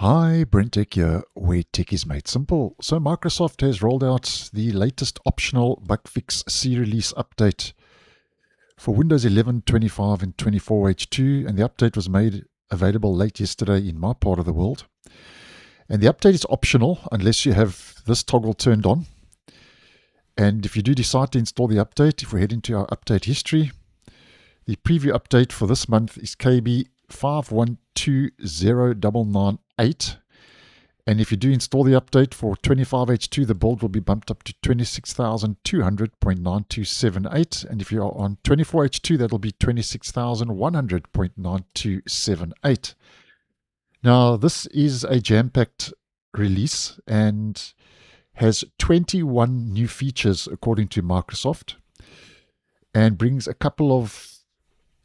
Hi, BrenTech here, where tech is made simple. So Microsoft has rolled out the latest optional bug fix C-release update for Windows 11, 25, and 24H2, and the update was made available late yesterday in my part of the world. And the update is optional unless you have this toggle turned on. And if you do decide to install the update, if we head into our update history, the preview update for this month is KB5120998. And if you do install the update for 25H2, the build will be bumped up to 26,200.9278. And if you are on 24H2, that'll be 26,100.9278. Now, this is a jam-packed release and has 21 new features according to Microsoft, and brings a couple of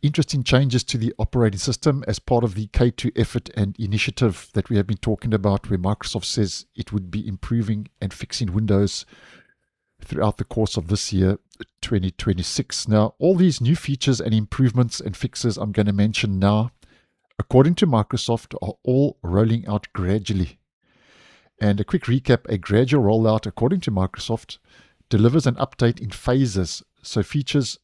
interesting changes to the operating system as part of the K2 effort and initiative that we have been talking about, where Microsoft says it would be improving and fixing Windows throughout the course of this year, 2026. Now, all these new features and improvements and fixes I'm going to mention now, according to Microsoft, are all rolling out gradually. And a quick recap: a gradual rollout, according to Microsoft, delivers an update in phases, so features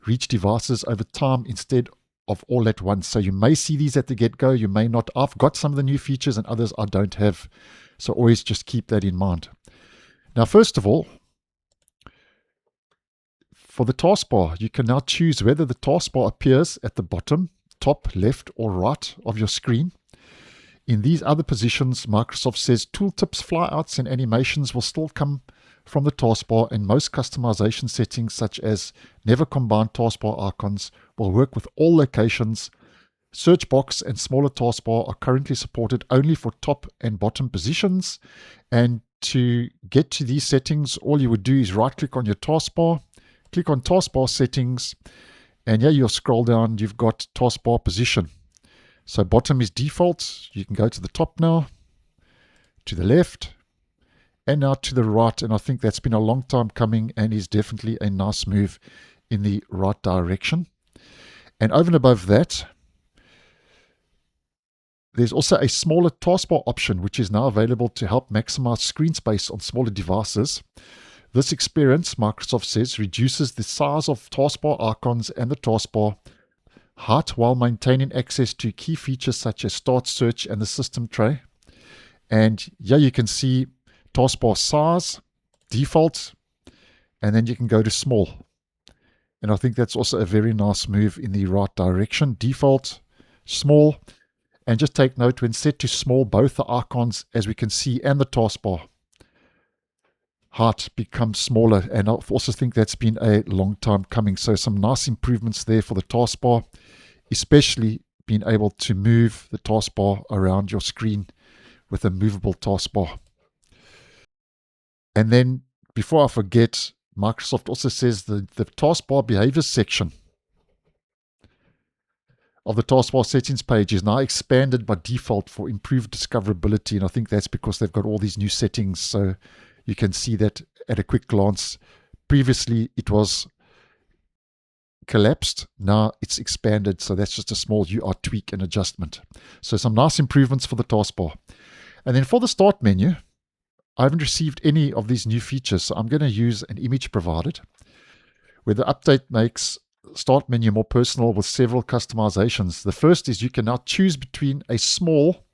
reach devices over time instead of all at once. So you may see these at the get-go, you may not. I've got some of the new features and others I don't have, so always just keep that in mind. Now, first of all, for the taskbar, you can now choose whether the taskbar appears at the bottom, top, left, or right of your screen. In these other positions, Microsoft says tooltips, flyouts, and animations will still come from the taskbar, and most customization settings such as never combine taskbar icons will work with all locations. Search box and smaller taskbar are currently supported only for top and bottom positions. And to get to these settings, all you would do is right click on your taskbar, click on taskbar settings, and here you'll scroll down, you've got taskbar position. So bottom is default. You can go to the top now, to the left, and now to the right. And I think that's been a long time coming and is definitely a nice move in the right direction. And over and above that, there's also a smaller taskbar option, which is now available to help maximize screen space on smaller devices. This experience, Microsoft says, reduces the size of taskbar icons and the taskbar height while maintaining access to key features such as start search and the system tray. And here you can see taskbar size, default, and then you can go to small. And I think that's also a very nice move in the right direction. Default, small, and just take note when set to small, both the icons, as we can see, and the taskbar height becomes smaller. And I also think that's been a long time coming. So some nice improvements there for the taskbar, especially being able to move the taskbar around your screen with a movable taskbar. And then, before I forget, Microsoft also says the taskbar behaviors section of the taskbar settings page is now expanded by default for improved discoverability. And I think that's because they've got all these new settings. So you can see that at a quick glance. Previously, it was collapsed. Now it's expanded. So that's just a small UI tweak and adjustment. So some nice improvements for the taskbar. And then for the start menu, I haven't received any of these new features, so I'm going to use an image provided, where the update makes start menu more personal with several customizations. The first is you can now choose between a small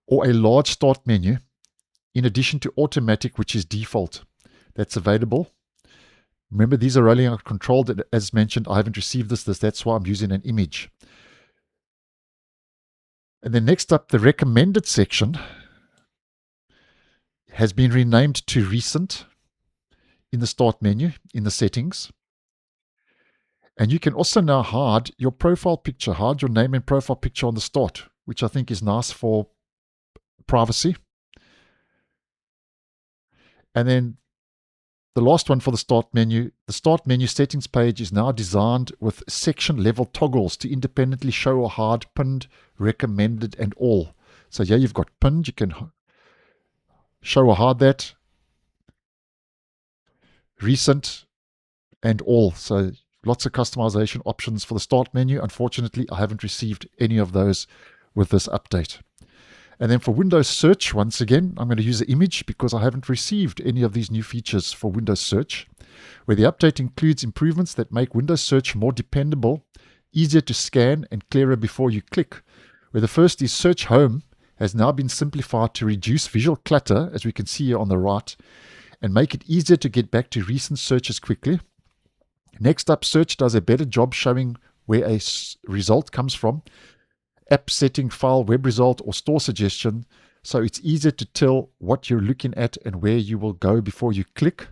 or a large start menu, in addition to automatic, which is default. That's available. Remember, these are rolling out controlled. As mentioned, I haven't received this. That's why I'm using an image. And then next up, the recommended section has been renamed to recent in the start menu, in the settings. And you can also now hide your profile picture, hide your name and profile picture on the start, which I think is nice for privacy. And then the last one for the start menu settings page is now designed with section level toggles to independently show or hide pinned, recommended, and all. So here you've got pinned, you can show or hide that, recent, and all. So lots of customization options for the start menu. Unfortunately, I haven't received any of those with this update. And then for Windows Search, once again, I'm going to use an image because I haven't received any of these new features for Windows Search, where the update includes improvements that make Windows Search more dependable, easier to scan, and clearer before you click. Where the first is Search Home has now been simplified to reduce visual clutter, as we can see here on the right, and make it easier to get back to recent searches quickly. Next up, Search does a better job showing where a result comes from, app setting, file, web result, or store suggestion, so it's easier to tell what you're looking at and where you will go before you click.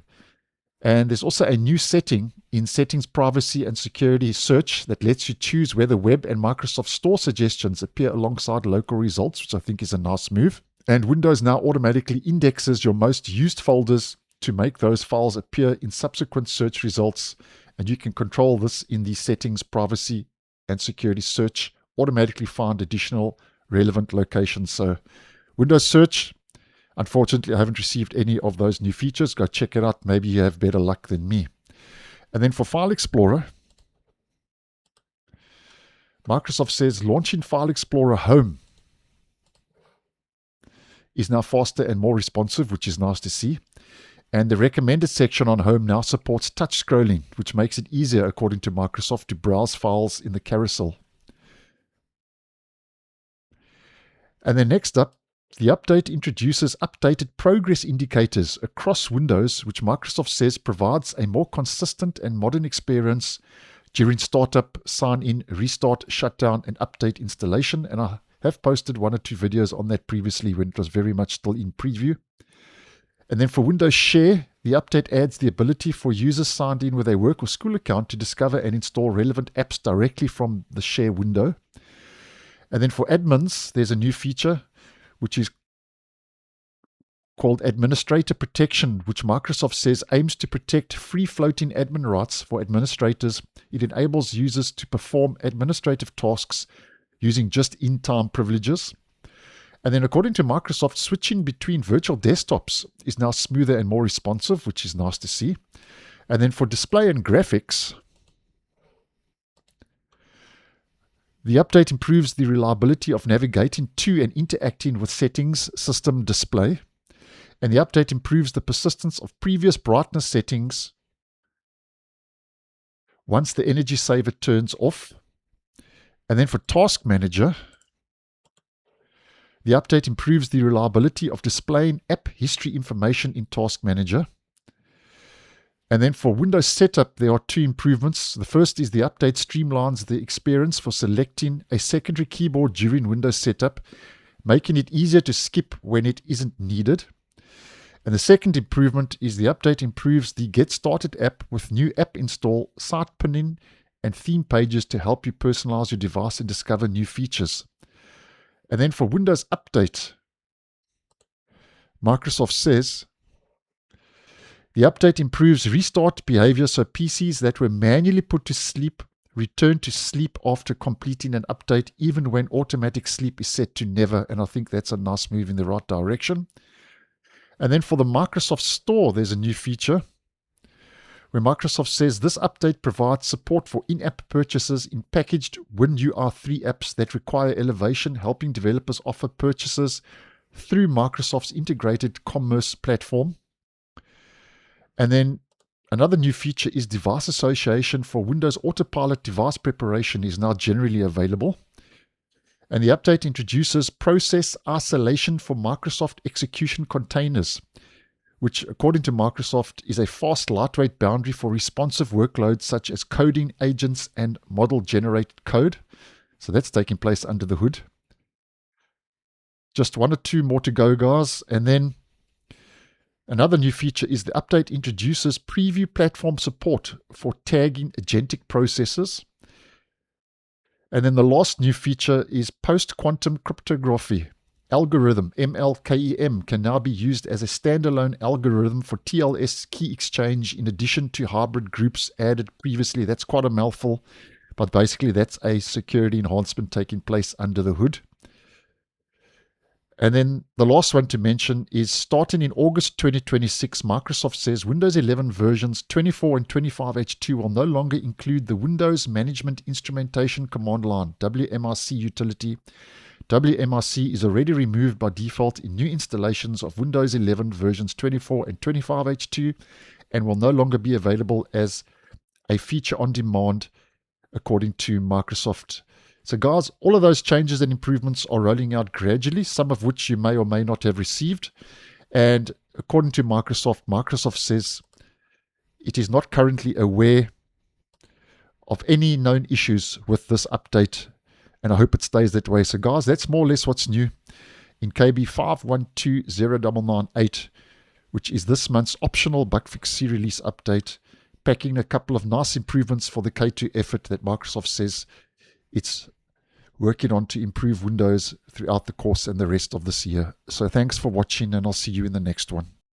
And there's also a new setting in Settings, Privacy, and Security Search that lets you choose whether web and Microsoft Store suggestions appear alongside local results, which I think is a nice move. And Windows now automatically indexes your most used folders to make those files appear in subsequent search results. And you can control this in the Settings, Privacy, and Security Search. Automatically find additional relevant locations. So Windows Search, unfortunately, I haven't received any of those new features. Go check it out. Maybe you have better luck than me. And then for File Explorer, Microsoft says launching File Explorer Home is now faster and more responsive, which is nice to see. And the recommended section on Home now supports touch scrolling, which makes it easier, according to Microsoft, to browse files in the carousel. And then next up, the update introduces updated progress indicators across Windows, which Microsoft says provides a more consistent and modern experience during startup, sign-in, restart, shutdown, and update installation. And I have posted 1 or 2 videos on that previously when it was very much still in preview. And then for Windows Share, the update adds the ability for users signed in with a work or school account to discover and install relevant apps directly from the Share window. And then for admins, there's a new feature which is called Administrator Protection, which Microsoft says aims to protect free-floating admin rights for administrators. It enables users to perform administrative tasks using just-in-time privileges. And then according to Microsoft, switching between virtual desktops is now smoother and more responsive, which is nice to see. And then for display and graphics, the update improves the reliability of navigating to and interacting with settings system display. And the update improves the persistence of previous brightness settings once the energy saver turns off. And then for Task Manager, the update improves the reliability of displaying app history information in Task Manager. And then for Windows Setup, there are 2 improvements. The first is the update streamlines the experience for selecting a secondary keyboard during Windows Setup, making it easier to skip when it isn't needed. And the second improvement is the update improves the Get Started app with new app install, site pinning, and theme pages to help you personalize your device and discover new features. And then for Windows Update, Microsoft says the update improves restart behavior, so PCs that were manually put to sleep return to sleep after completing an update, even when automatic sleep is set to never. And I think that's a nice move in the right direction. And then for the Microsoft Store, there's a new feature where Microsoft says this update provides support for in-app purchases in packaged WinUI3 apps that require elevation, helping developers offer purchases through Microsoft's integrated commerce platform. And then another new feature is device association for Windows Autopilot device preparation is now generally available. And the update introduces process isolation for Microsoft execution containers, which, according to Microsoft, is a fast, lightweight boundary for responsive workloads such as coding agents and model-generated code. So that's taking place under the hood. Just 1 or 2 more to go, guys. And then another new feature is the update introduces preview platform support for tagging agentic processes. And then the last new feature is post-quantum cryptography. Algorithm, MLKEM, can now be used as a standalone algorithm for TLS key exchange in addition to hybrid groups added previously. That's quite a mouthful, but basically that's a security enhancement taking place under the hood. And then the last one to mention is starting in August 2026, Microsoft says Windows 11 versions 24 and 25H2 will no longer include the Windows Management Instrumentation Command Line, WMRC utility. WMRC is already removed by default in new installations of Windows 11 versions 24 and 25H2 and will no longer be available as a feature on demand, according to Microsoft. So guys, all of those changes and improvements are rolling out gradually, some of which you may or may not have received. And according to Microsoft, Microsoft says it is not currently aware of any known issues with this update, and I hope it stays that way. So guys, that's more or less what's new in KB5120998, which is this month's optional bug fix C-release update, packing a couple of nice improvements for the K2 effort that Microsoft says it's working on to improve Windows throughout the course and the rest of this year. So thanks for watching, and I'll see you in the next one.